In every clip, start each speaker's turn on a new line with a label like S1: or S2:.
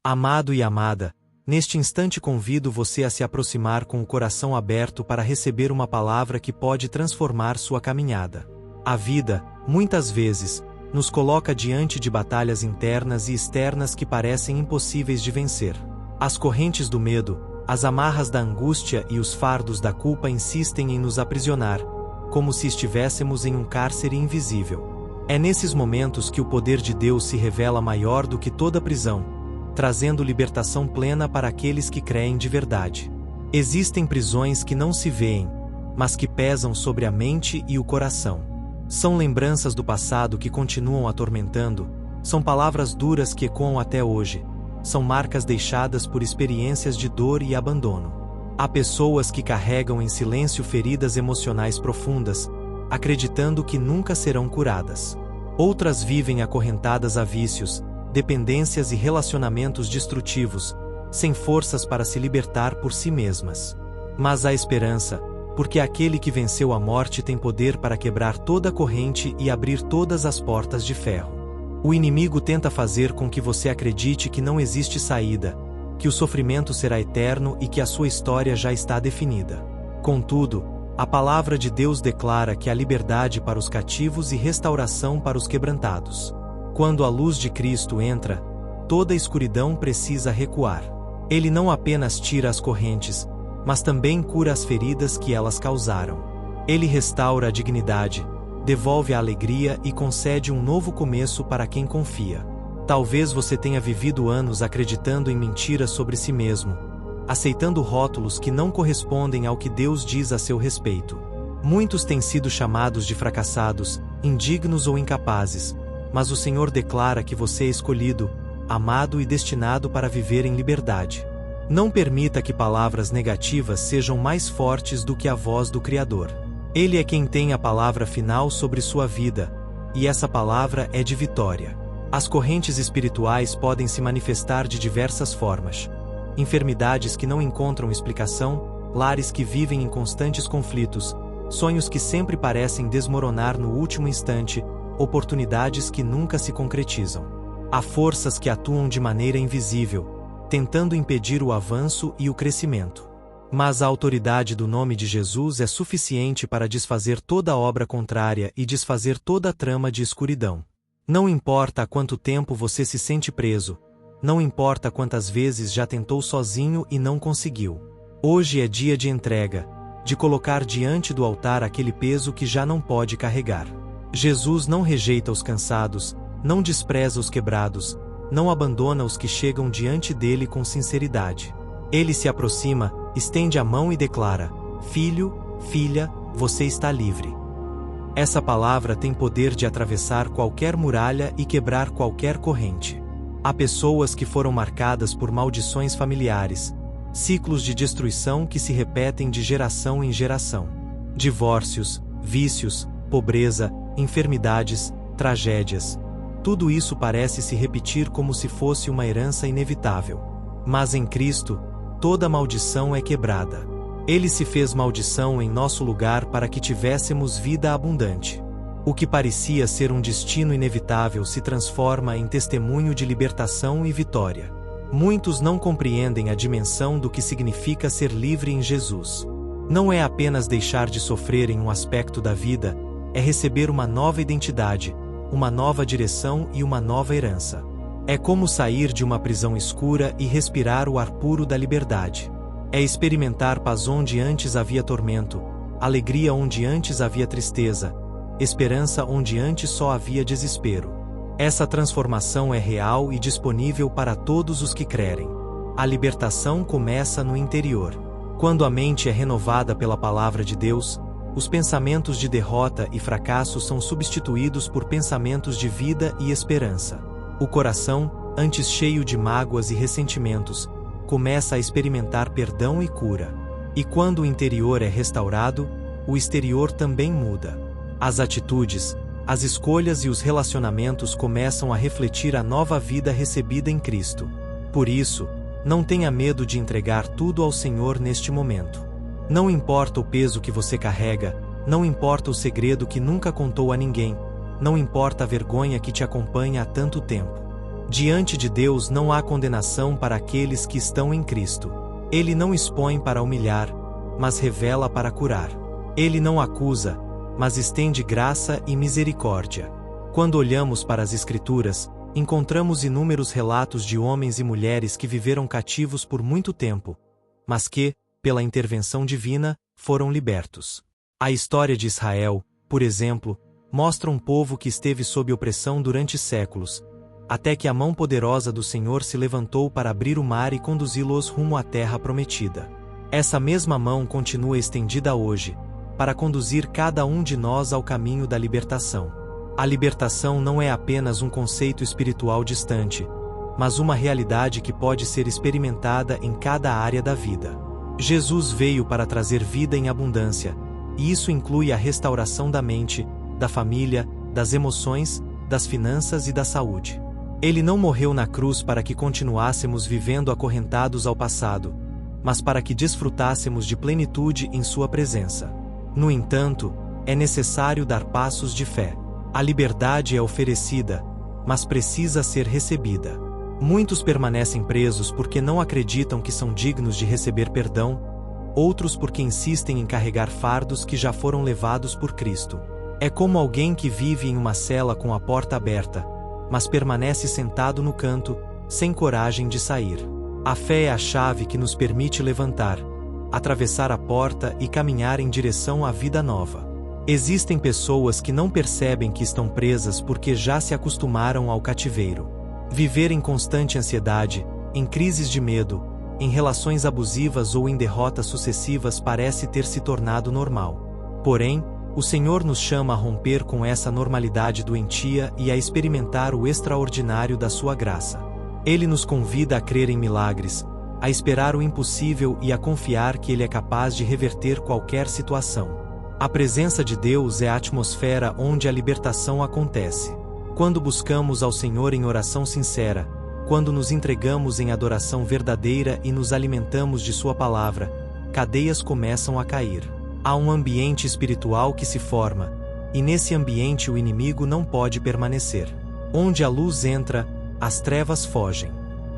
S1: Amado e amada, neste instante convido você a se aproximar com o coração aberto para receber uma palavra que pode transformar sua caminhada. A vida, muitas vezes, nos coloca diante de batalhas internas e externas que parecem impossíveis de vencer. As correntes do medo, as amarras da angústia e os fardos da culpa insistem em nos aprisionar, como se estivéssemos em um cárcere invisível. É nesses momentos que o poder de Deus se revela maior do que toda prisão, trazendo libertação plena para aqueles que creem de verdade. Existem prisões que não se veem, mas que pesam sobre a mente e o coração. São lembranças do passado que continuam atormentando, são palavras duras que ecoam até hoje, são marcas deixadas por experiências de dor e abandono. Há pessoas que carregam em silêncio feridas emocionais profundas, acreditando que nunca serão curadas. Outras vivem acorrentadas a vícios, dependências e relacionamentos destrutivos, sem forças para se libertar por si mesmas. Mas há esperança, porque aquele que venceu a morte tem poder para quebrar toda a corrente e abrir todas as portas de ferro. O inimigo tenta fazer com que você acredite que não existe saída, que o sofrimento será eterno e que a sua história já está definida. Contudo, a palavra de Deus declara que há liberdade para os cativos e restauração para os quebrantados. Quando a luz de Cristo entra, toda a escuridão precisa recuar. Ele não apenas tira as correntes, mas também cura as feridas que elas causaram. Ele restaura a dignidade, devolve a alegria e concede um novo começo para quem confia. Talvez você tenha vivido anos acreditando em mentiras sobre si mesmo, aceitando rótulos que não correspondem ao que Deus diz a seu respeito. Muitos têm sido chamados de fracassados, indignos ou incapazes, mas o Senhor declara que você é escolhido, amado e destinado para viver em liberdade. Não permita que palavras negativas sejam mais fortes do que a voz do Criador. Ele é quem tem a palavra final sobre sua vida, e essa palavra é de vitória. As correntes espirituais podem se manifestar de diversas formas. Enfermidades que não encontram explicação, lares que vivem em constantes conflitos, sonhos que sempre parecem desmoronar no último instante, oportunidades que nunca se concretizam. Há forças que atuam de maneira invisível, tentando impedir o avanço e o crescimento. Mas a autoridade do nome de Jesus é suficiente para desfazer toda obra contrária e desfazer toda a trama de escuridão. Não importa há quanto tempo você se sente preso, não importa quantas vezes já tentou sozinho e não conseguiu. Hoje é dia de entrega, de colocar diante do altar aquele peso que já não pode carregar. Jesus não rejeita os cansados, não despreza os quebrados, não abandona os que chegam diante dele com sinceridade. Ele se aproxima, estende a mão e declara: Filho, filha, você está livre. Essa palavra tem poder de atravessar qualquer muralha e quebrar qualquer corrente. Há pessoas que foram marcadas por maldições familiares, ciclos de destruição que se repetem de geração em geração. Divórcios, vícios, pobreza, enfermidades, tragédias. Tudo isso parece se repetir como se fosse uma herança inevitável. Mas em Cristo, toda maldição é quebrada. Ele se fez maldição em nosso lugar para que tivéssemos vida abundante. O que parecia ser um destino inevitável se transforma em testemunho de libertação e vitória. Muitos não compreendem a dimensão do que significa ser livre em Jesus. Não é apenas deixar de sofrer em um aspecto da vida, é receber uma nova identidade, uma nova direção e uma nova herança. É como sair de uma prisão escura e respirar o ar puro da liberdade. É experimentar paz onde antes havia tormento, alegria onde antes havia tristeza, esperança onde antes só havia desespero. Essa transformação é real e disponível para todos os que crerem. A libertação começa no interior. Quando a mente é renovada pela palavra de Deus, os pensamentos de derrota e fracasso são substituídos por pensamentos de vida e esperança. O coração, antes cheio de mágoas e ressentimentos, começa a experimentar perdão e cura. E quando o interior é restaurado, o exterior também muda. As atitudes, as escolhas e os relacionamentos começam a refletir a nova vida recebida em Cristo. Por isso, não tenha medo de entregar tudo ao Senhor neste momento. Não importa o peso que você carrega, não importa o segredo que nunca contou a ninguém, não importa a vergonha que te acompanha há tanto tempo. Diante de Deus não há condenação para aqueles que estão em Cristo. Ele não expõe para humilhar, mas revela para curar. Ele não acusa, mas estende graça e misericórdia. Quando olhamos para as Escrituras, encontramos inúmeros relatos de homens e mulheres que viveram cativos por muito tempo, mas que, pela intervenção divina, foram libertos. A história de Israel, por exemplo, mostra um povo que esteve sob opressão durante séculos, até que a mão poderosa do Senhor se levantou para abrir o mar e conduzi-los rumo à terra prometida. Essa mesma mão continua estendida hoje, para conduzir cada um de nós ao caminho da libertação. A libertação não é apenas um conceito espiritual distante, mas uma realidade que pode ser experimentada em cada área da vida. Jesus veio para trazer vida em abundância, e isso inclui a restauração da mente, da família, das emoções, das finanças e da saúde. Ele não morreu na cruz para que continuássemos vivendo acorrentados ao passado, mas para que desfrutássemos de plenitude em sua presença. No entanto, é necessário dar passos de fé. A liberdade é oferecida, mas precisa ser recebida. Muitos permanecem presos porque não acreditam que são dignos de receber perdão, outros porque insistem em carregar fardos que já foram levados por Cristo. É como alguém que vive em uma cela com a porta aberta, mas permanece sentado no canto, sem coragem de sair. A fé é a chave que nos permite levantar, atravessar a porta e caminhar em direção à vida nova. Existem pessoas que não percebem que estão presas porque já se acostumaram ao cativeiro. Viver em constante ansiedade, em crises de medo, em relações abusivas ou em derrotas sucessivas parece ter se tornado normal. Porém, o Senhor nos chama a romper com essa normalidade doentia e a experimentar o extraordinário da sua graça. Ele nos convida a crer em milagres, a esperar o impossível e a confiar que Ele é capaz de reverter qualquer situação. A presença de Deus é a atmosfera onde a libertação acontece. Quando buscamos ao Senhor em oração sincera, quando nos entregamos em adoração verdadeira e nos alimentamos de Sua palavra, cadeias começam a cair. Há um ambiente espiritual que se forma, e nesse ambiente o inimigo não pode permanecer. Onde a luz entra, as trevas fogem.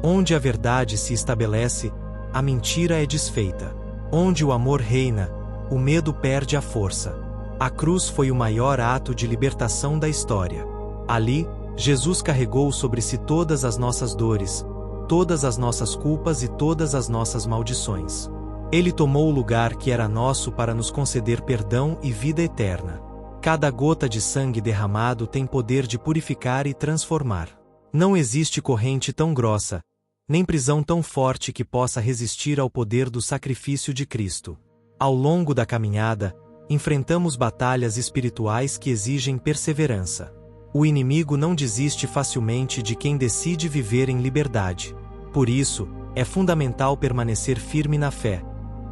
S1: Onde a verdade se estabelece, a mentira é desfeita. Onde o amor reina, o medo perde a força. A cruz foi o maior ato de libertação da história. Ali, Jesus carregou sobre si todas as nossas dores, todas as nossas culpas e todas as nossas maldições. Ele tomou o lugar que era nosso para nos conceder perdão e vida eterna. Cada gota de sangue derramado tem poder de purificar e transformar. Não existe corrente tão grossa, nem prisão tão forte que possa resistir ao poder do sacrifício de Cristo. Ao longo da caminhada, enfrentamos batalhas espirituais que exigem perseverança. O inimigo não desiste facilmente de quem decide viver em liberdade. Por isso, é fundamental permanecer firme na fé,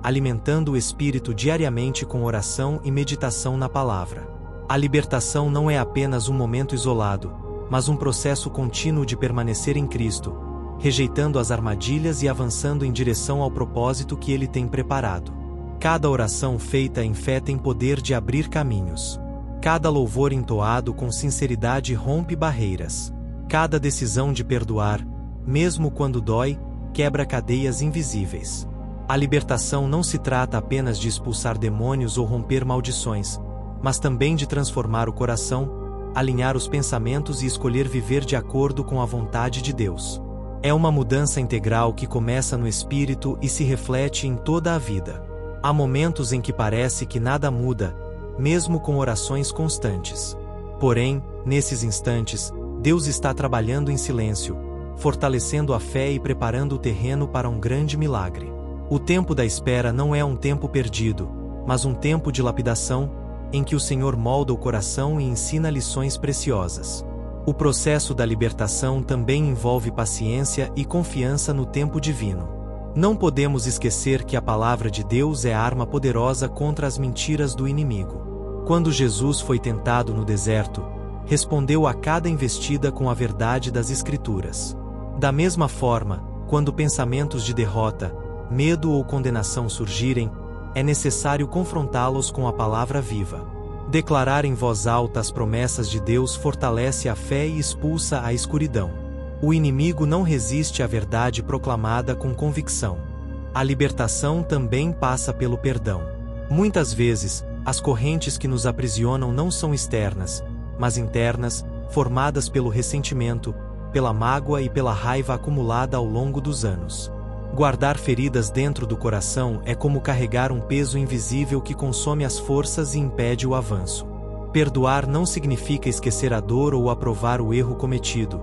S1: alimentando o espírito diariamente com oração e meditação na palavra. A libertação não é apenas um momento isolado, mas um processo contínuo de permanecer em Cristo, rejeitando as armadilhas e avançando em direção ao propósito que Ele tem preparado. Cada oração feita em fé tem poder de abrir caminhos. Cada louvor entoado com sinceridade rompe barreiras. Cada decisão de perdoar, mesmo quando dói, quebra cadeias invisíveis. A libertação não se trata apenas de expulsar demônios ou romper maldições, mas também de transformar o coração, alinhar os pensamentos e escolher viver de acordo com a vontade de Deus. É uma mudança integral que começa no espírito e se reflete em toda a vida. Há momentos em que parece que nada muda, mesmo com orações constantes. Porém, nesses instantes, Deus está trabalhando em silêncio, fortalecendo a fé e preparando o terreno para um grande milagre. O tempo da espera não é um tempo perdido, mas um tempo de lapidação, em que o Senhor molda o coração e ensina lições preciosas. O processo da libertação também envolve paciência e confiança no tempo divino. Não podemos esquecer que a palavra de Deus é a arma poderosa contra as mentiras do inimigo. Quando Jesus foi tentado no deserto, respondeu a cada investida com a verdade das Escrituras. Da mesma forma, quando pensamentos de derrota, medo ou condenação surgirem, é necessário confrontá-los com a palavra viva. Declarar em voz alta as promessas de Deus fortalece a fé e expulsa a escuridão. O inimigo não resiste à verdade proclamada com convicção. A libertação também passa pelo perdão. Muitas vezes, as correntes que nos aprisionam não são externas, mas internas, formadas pelo ressentimento, pela mágoa e pela raiva acumulada ao longo dos anos. Guardar feridas dentro do coração é como carregar um peso invisível que consome as forças e impede o avanço. Perdoar não significa esquecer a dor ou aprovar o erro cometido,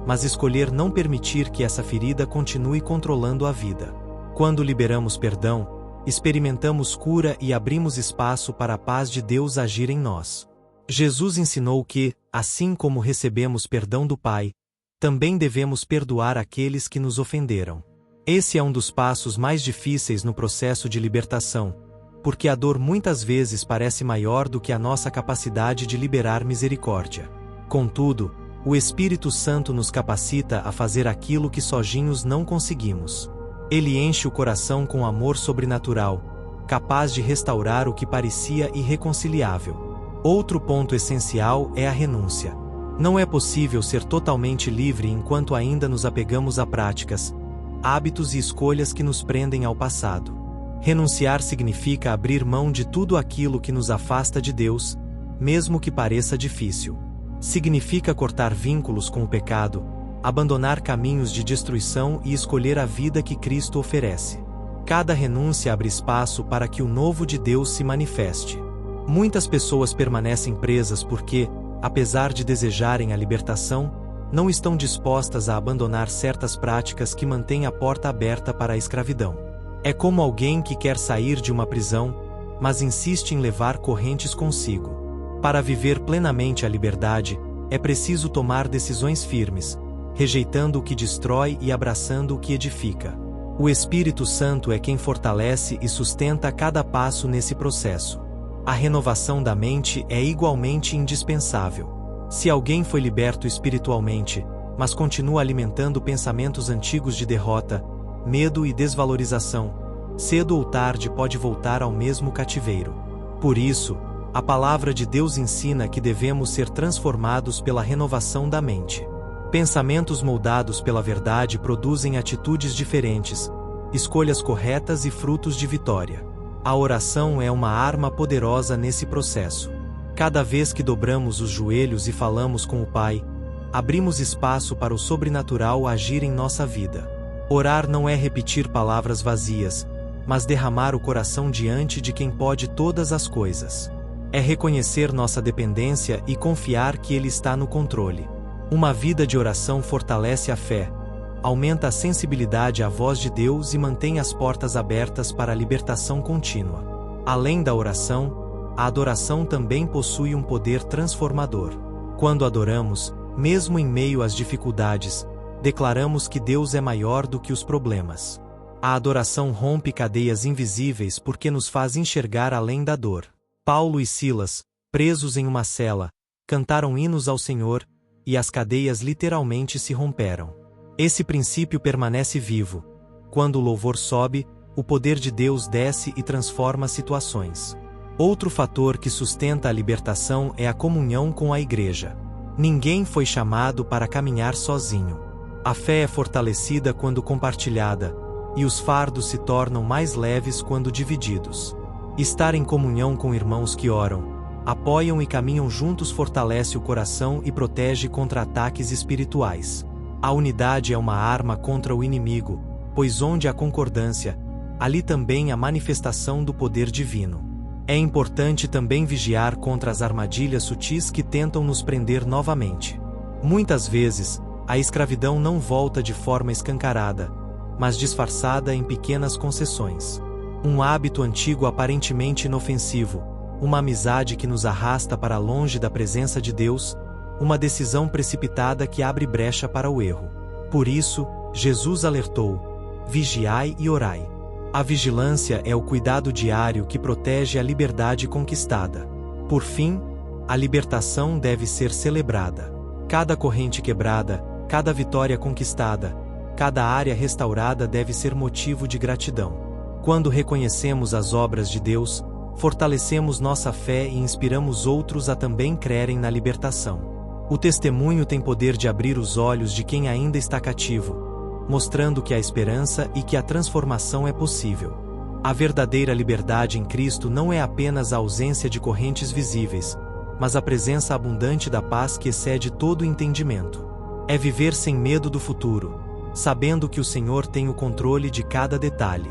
S1: mas escolher não permitir que essa ferida continue controlando a vida. Quando liberamos perdão, experimentamos cura e abrimos espaço para a paz de Deus agir em nós. Jesus ensinou que, assim como recebemos perdão do Pai, também devemos perdoar aqueles que nos ofenderam. Esse é um dos passos mais difíceis no processo de libertação, porque a dor muitas vezes parece maior do que a nossa capacidade de liberar misericórdia. Contudo, o Espírito Santo nos capacita a fazer aquilo que sozinhos não conseguimos. Ele enche o coração com amor sobrenatural, capaz de restaurar o que parecia irreconciliável. Outro ponto essencial é a renúncia. Não é possível ser totalmente livre enquanto ainda nos apegamos a práticas, hábitos e escolhas que nos prendem ao passado. Renunciar significa abrir mão de tudo aquilo que nos afasta de Deus, mesmo que pareça difícil. Significa cortar vínculos com o pecado, abandonar caminhos de destruição e escolher a vida que Cristo oferece. Cada renúncia abre espaço para que o novo de Deus se manifeste. Muitas pessoas permanecem presas porque, apesar de desejarem a libertação, não estão dispostas a abandonar certas práticas que mantêm a porta aberta para a escravidão. É como alguém que quer sair de uma prisão, mas insiste em levar correntes consigo. Para viver plenamente a liberdade, é preciso tomar decisões firmes, rejeitando o que destrói e abraçando o que edifica. O Espírito Santo é quem fortalece e sustenta cada passo nesse processo. A renovação da mente é igualmente indispensável. Se alguém foi liberto espiritualmente, mas continua alimentando pensamentos antigos de derrota, medo e desvalorização, cedo ou tarde pode voltar ao mesmo cativeiro. Por isso, a palavra de Deus ensina que devemos ser transformados pela renovação da mente. Pensamentos moldados pela verdade produzem atitudes diferentes, escolhas corretas e frutos de vitória. A oração é uma arma poderosa nesse processo. Cada vez que dobramos os joelhos e falamos com o Pai, abrimos espaço para o sobrenatural agir em nossa vida. Orar não é repetir palavras vazias, mas derramar o coração diante de quem pode todas as coisas. É reconhecer nossa dependência e confiar que Ele está no controle. Uma vida de oração fortalece a fé, aumenta a sensibilidade à voz de Deus e mantém as portas abertas para a libertação contínua. Além da oração, a adoração também possui um poder transformador. Quando adoramos, mesmo em meio às dificuldades, declaramos que Deus é maior do que os problemas. A adoração rompe cadeias invisíveis porque nos faz enxergar além da dor. Paulo e Silas, presos em uma cela, cantaram hinos ao Senhor, e as cadeias literalmente se romperam. Esse princípio permanece vivo. Quando o louvor sobe, o poder de Deus desce e transforma situações. Outro fator que sustenta a libertação é a comunhão com a igreja. Ninguém foi chamado para caminhar sozinho. A fé é fortalecida quando compartilhada, e os fardos se tornam mais leves quando divididos. Estar em comunhão com irmãos que oram, apoiam e caminham juntos fortalece o coração e protege contra ataques espirituais. A unidade é uma arma contra o inimigo, pois onde há concordância, ali também há manifestação do poder divino. É importante também vigiar contra as armadilhas sutis que tentam nos prender novamente. Muitas vezes, a escravidão não volta de forma escancarada, mas disfarçada em pequenas concessões. Um hábito antigo aparentemente inofensivo, uma amizade que nos arrasta para longe da presença de Deus, uma decisão precipitada que abre brecha para o erro. Por isso, Jesus alertou: vigiai e orai. A vigilância é o cuidado diário que protege a liberdade conquistada. Por fim, a libertação deve ser celebrada. Cada corrente quebrada, cada vitória conquistada, cada área restaurada deve ser motivo de gratidão. Quando reconhecemos as obras de Deus, fortalecemos nossa fé e inspiramos outros a também crerem na libertação. O testemunho tem poder de abrir os olhos de quem ainda está cativo, mostrando que há esperança e que a transformação é possível. A verdadeira liberdade em Cristo não é apenas a ausência de correntes visíveis, mas a presença abundante da paz que excede todo entendimento. É viver sem medo do futuro, sabendo que o Senhor tem o controle de cada detalhe.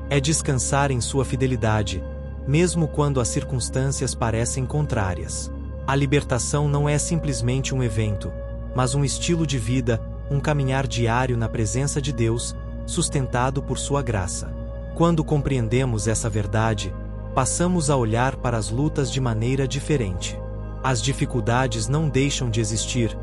S1: É descansar em sua fidelidade, mesmo quando as circunstâncias parecem contrárias. A libertação não é simplesmente um evento, mas um estilo de vida, um caminhar diário na presença de Deus, sustentado por sua graça. Quando compreendemos essa verdade, passamos a olhar para as lutas de maneira diferente. As dificuldades não deixam de existir,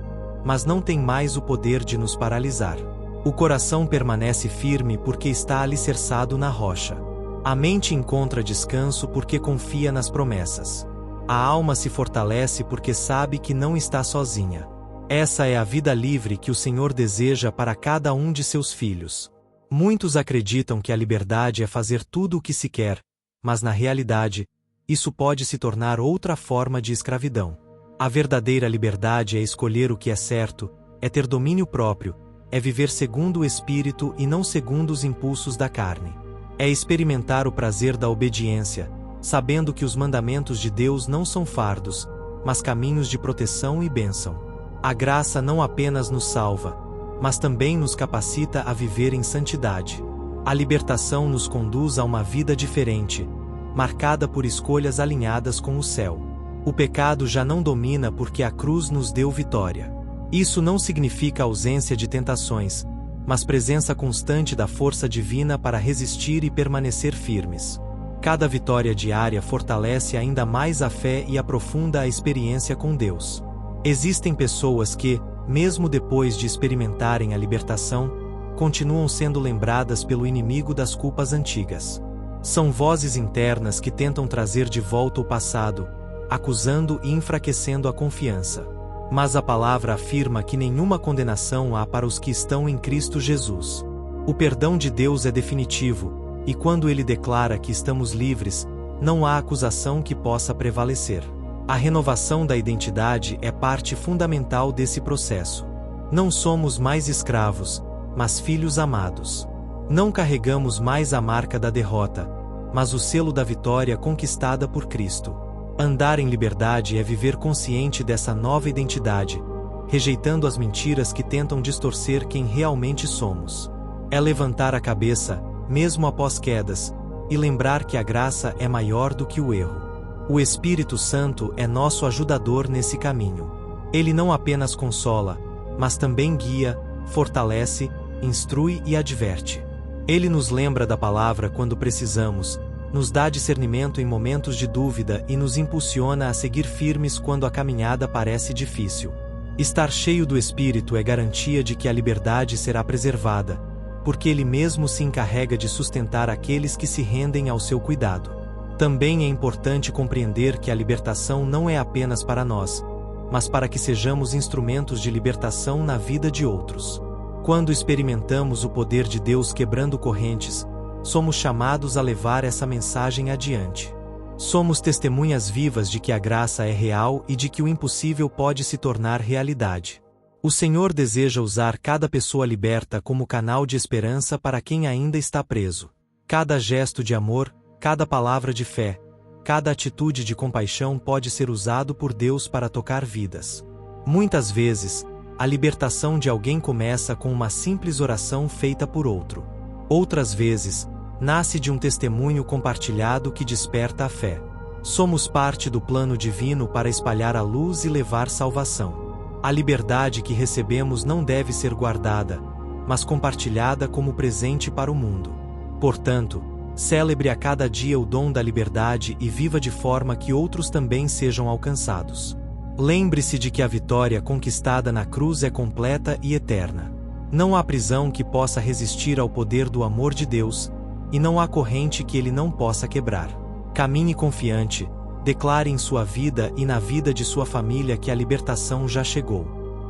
S1: mas não têm mais o poder de nos paralisar. O coração permanece firme porque está alicerçado na rocha. A mente encontra descanso porque confia nas promessas. A alma se fortalece porque sabe que não está sozinha. Essa é a vida livre que o Senhor deseja para cada um de seus filhos. Muitos acreditam que a liberdade é fazer tudo o que se quer, mas na realidade, isso pode se tornar outra forma de escravidão. A verdadeira liberdade é escolher o que é certo, é ter domínio próprio, é viver segundo o Espírito e não segundo os impulsos da carne. É experimentar o prazer da obediência, sabendo que os mandamentos de Deus não são fardos, mas caminhos de proteção e bênção. A graça não apenas nos salva, mas também nos capacita a viver em santidade. A libertação nos conduz a uma vida diferente, marcada por escolhas alinhadas com o céu. O pecado já não domina porque a cruz nos deu vitória. Isso não significa ausência de tentações, mas presença constante da força divina para resistir e permanecer firmes. Cada vitória diária fortalece ainda mais a fé e aprofunda a experiência com Deus. Existem pessoas que, mesmo depois de experimentarem a libertação, continuam sendo lembradas pelo inimigo das culpas antigas. São vozes internas que tentam trazer de volta o passado, acusando e enfraquecendo a confiança. Mas a palavra afirma que nenhuma condenação há para os que estão em Cristo Jesus. O perdão de Deus é definitivo, e quando Ele declara que estamos livres, não há acusação que possa prevalecer. A renovação da identidade é parte fundamental desse processo. Não somos mais escravos, mas filhos amados. Não carregamos mais a marca da derrota, mas o selo da vitória conquistada por Cristo. Andar em liberdade é viver consciente dessa nova identidade, rejeitando as mentiras que tentam distorcer quem realmente somos. É levantar a cabeça, mesmo após quedas, e lembrar que a graça é maior do que o erro. O Espírito Santo é nosso ajudador nesse caminho. Ele não apenas consola, mas também guia, fortalece, instrui e adverte. Ele nos lembra da palavra quando precisamos, nos dá discernimento em momentos de dúvida e nos impulsiona a seguir firmes quando a caminhada parece difícil. Estar cheio do Espírito é garantia de que a liberdade será preservada, porque Ele mesmo se encarrega de sustentar aqueles que se rendem ao seu cuidado. Também é importante compreender que a libertação não é apenas para nós, mas para que sejamos instrumentos de libertação na vida de outros. Quando experimentamos o poder de Deus quebrando correntes, somos chamados a levar essa mensagem adiante. Somos testemunhas vivas de que a graça é real e de que o impossível pode se tornar realidade. O Senhor deseja usar cada pessoa liberta como canal de esperança para quem ainda está preso. Cada gesto de amor, cada palavra de fé, cada atitude de compaixão pode ser usado por Deus para tocar vidas. Muitas vezes, a libertação de alguém começa com uma simples oração feita por outro. Outras vezes, nasce de um testemunho compartilhado que desperta a fé. Somos parte do plano divino para espalhar a luz e levar salvação. A liberdade que recebemos não deve ser guardada, mas compartilhada como presente para o mundo. Portanto, celebre a cada dia o dom da liberdade e viva de forma que outros também sejam alcançados. Lembre-se de que a vitória conquistada na cruz é completa e eterna. Não há prisão que possa resistir ao poder do amor de Deus, e não há corrente que Ele não possa quebrar. Caminhe confiante, declare em sua vida e na vida de sua família que a libertação já chegou.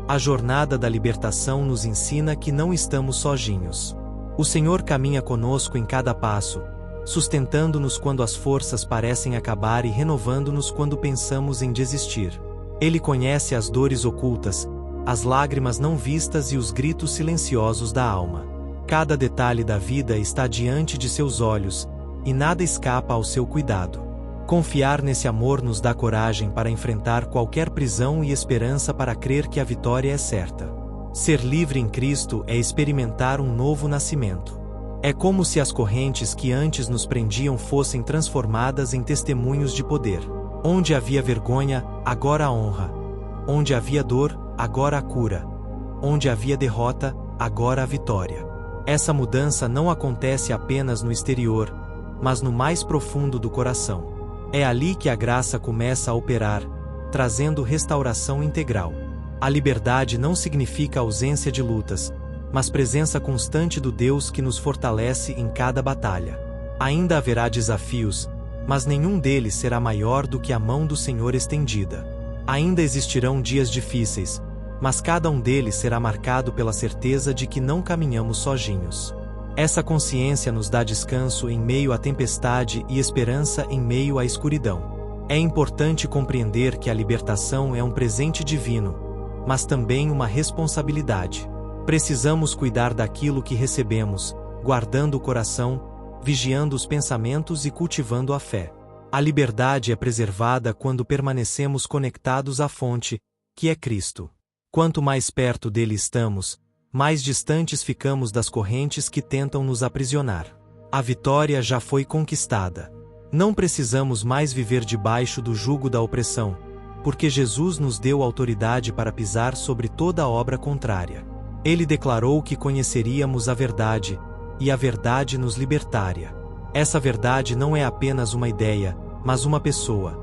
S1: A jornada da libertação nos ensina que não estamos sozinhos. O Senhor caminha conosco em cada passo, sustentando-nos quando as forças parecem acabar e renovando-nos quando pensamos em desistir. Ele conhece as dores ocultas, as lágrimas não vistas e os gritos silenciosos da alma. Cada detalhe da vida está diante de seus olhos, e nada escapa ao seu cuidado. Confiar nesse amor nos dá coragem para enfrentar qualquer prisão e esperança para crer que a vitória é certa. Ser livre em Cristo é experimentar um novo nascimento. É como se as correntes que antes nos prendiam fossem transformadas em testemunhos de poder. Onde havia vergonha, agora a honra. Onde havia dor, agora a cura. Onde havia derrota, agora a vitória. Essa mudança não acontece apenas no exterior, mas no mais profundo do coração. É ali que a graça começa a operar, trazendo restauração integral. A liberdade não significa ausência de lutas, mas presença constante do Deus que nos fortalece em cada batalha. Ainda haverá desafios, mas nenhum deles será maior do que a mão do Senhor estendida. Ainda existirão dias difíceis, mas cada um deles será marcado pela certeza de que não caminhamos sozinhos. Essa consciência nos dá descanso em meio à tempestade e esperança em meio à escuridão. É importante compreender que a libertação é um presente divino, mas também uma responsabilidade. Precisamos cuidar daquilo que recebemos, guardando o coração, vigiando os pensamentos e cultivando a fé. A liberdade é preservada quando permanecemos conectados à fonte, que é Cristo. Quanto mais perto dele estamos, mais distantes ficamos das correntes que tentam nos aprisionar. A vitória já foi conquistada. Não precisamos mais viver debaixo do jugo da opressão, porque Jesus nos deu autoridade para pisar sobre toda obra contrária. Ele declarou que conheceríamos a verdade, e a verdade nos libertaria. Essa verdade não é apenas uma ideia, mas uma pessoa,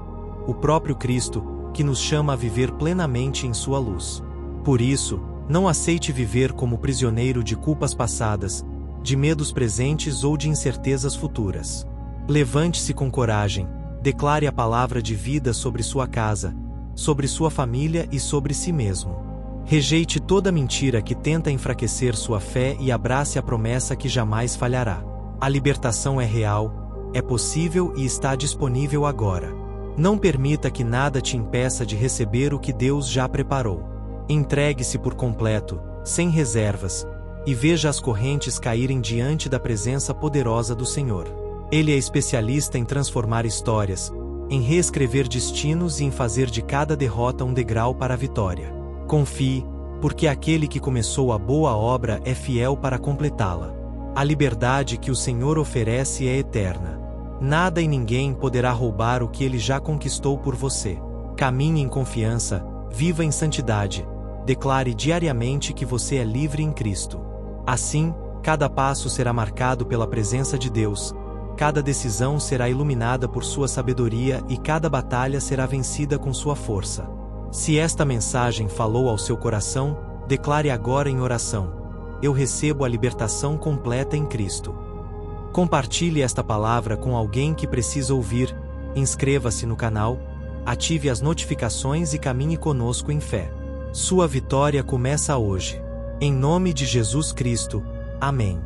S1: o próprio Cristo, que nos chama a viver plenamente em sua luz. Por isso, não aceite viver como prisioneiro de culpas passadas, de medos presentes ou de incertezas futuras. Levante-se com coragem, declare a palavra de vida sobre sua casa, sobre sua família e sobre si mesmo. Rejeite toda mentira que tenta enfraquecer sua fé e abrace a promessa que jamais falhará. A libertação é real, é possível e está disponível agora. Não permita que nada te impeça de receber o que Deus já preparou. Entregue-se por completo, sem reservas, e veja as correntes caírem diante da presença poderosa do Senhor. Ele é especialista em transformar histórias, em reescrever destinos e em fazer de cada derrota um degrau para a vitória. Confie, porque aquele que começou a boa obra é fiel para completá-la. A liberdade que o Senhor oferece é eterna. Nada e ninguém poderá roubar o que ele já conquistou por você. Caminhe em confiança, viva em santidade, declare diariamente que você é livre em Cristo. Assim, cada passo será marcado pela presença de Deus, cada decisão será iluminada por sua sabedoria e cada batalha será vencida com sua força. Se esta mensagem falou ao seu coração, declare agora em oração: eu recebo a libertação completa em Cristo. Compartilhe esta palavra com alguém que precisa ouvir, inscreva-se no canal, ative as notificações e caminhe conosco em fé. Sua vitória começa hoje. Em nome de Jesus Cristo. Amém.